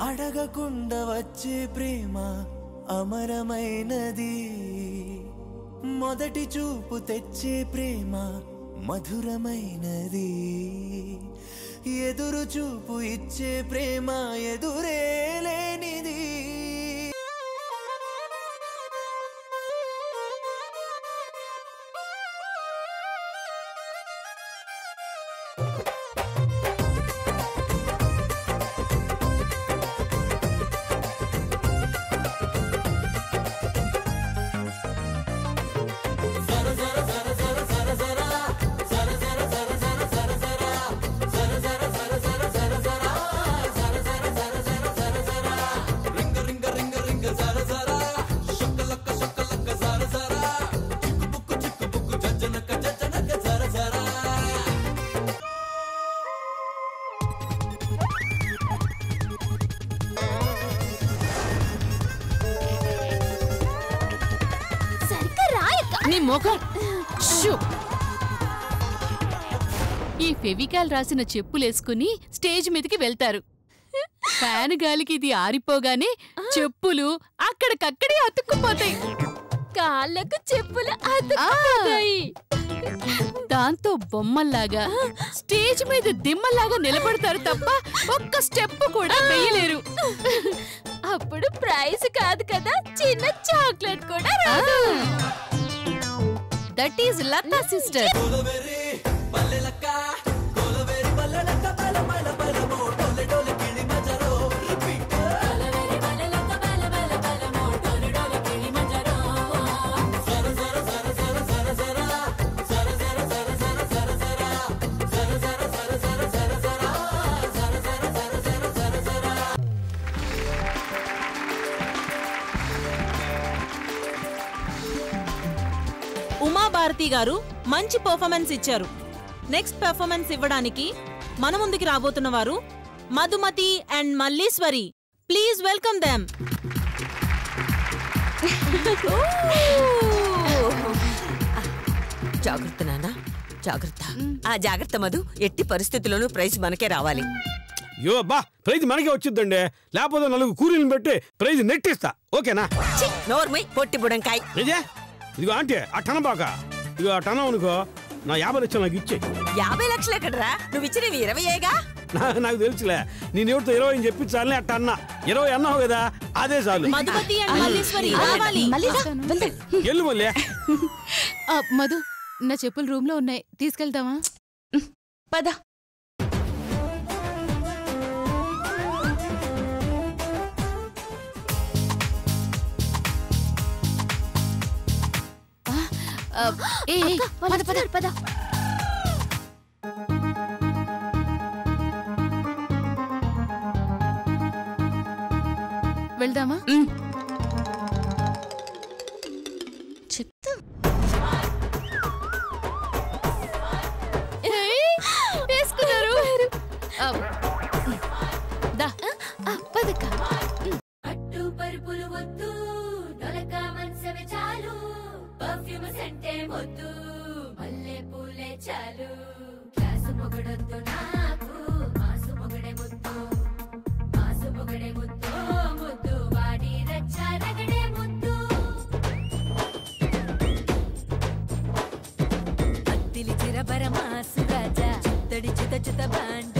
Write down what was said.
అడగకుండా వచ్చే ప్రేమ అమరమైనది, మొదటి చూపు తెచ్చే ప్రేమ మధురమైనది, ఎదురు చూపు ఇచ్చే ప్రేమ ఎదురే లేనిది. ఈ ఫెవికాల్ రాసిన చెప్పులేసుకుని స్టేజ్ మీదకి వెళ్తారు. ఫ్యాన్ గాలికి ఇది ఆరిపోగానే చెప్పులు అక్కడికక్కడే అతుక్కుపోతాయి. కాళ్ళకు చెప్పులు అతుక్కుపోతాయి. దాంతో బొమ్మల్లాగా స్టేజ్ మీద దిమ్మల్లాగా నిలబడతారు తప్ప ఒక్క స్టెప్ కూడా వేయలేరు. అప్పుడు ప్రైజ్ కాదు కదా, చిన్న చాక్లెట్ కూడా రాదు. That is Lata sister. Umabharati గారు మంచి పర్ఫార్మెన్స్ ఇచ్చారు. నెక్స్ట్ పర్ఫార్మెన్స్ ఇవ్వడానికి మన ముందుకి రాబోతున్న వారు Madhumati and Malleswari. Please welcome them. జాగ్రత్త నాన్న, జాగ్రత్త. జాగ్రత్త మధు, ఎట్టి పరిస్థితుల్లోనూ ప్రైజ్ మనకే రావాలి. యో బా, ప్రైజ్ మనకే వచ్చిందండి. లేకపోతే 4 కూలీలను పెట్టి ప్రైజ్ నెట్టిస్తా. ఓకేనా? నోర్మై పొట్టి బుడంకాయ్. ఇదిగో ఆంటీ, ఆ టన బాక ఇదిగో ఆ టన అనుకో, నా 50 లక్షలు నాకు ఇచ్చే. 50 లక్షలు ఎక్కడరా? నువ్వు ఇచ్చినవి 20ఏగా. నాకు తెలుసులే, నేను ఎవరితో 20 అని చెప్పించాలని అట్ట అన్నా. 20 అన్నావు కదా, అదే చాలు. మధుమతి అండ్ మల్లీశ్వరి రావాలి. ఎల్లు మళ్ళీ. మధు, నా చెప్పులు రూమ్ లో ఉన్నాయి, తీసుకెళ్తావా? పద. పద. వెళ్దామా? చెప్తా. వేసుకున్నారు. అట్టు పరుపులు వద్దు, నొలక మనసమే చాలు, పర్ఫ్యూమ్ సెంటే వద్దు, మల్లె పూలే చాలు. క్లాసు మొగడొద్దు నాకు, మాసు మొగడే ముద్దు, మాసు మొగడే ముద్దు, ముద్దు వాడి రచ్చ రగడే ముద్దు. అత్తిలి చిరబర మాసు రాజా, చిత్తడి చిత చిత బాండు,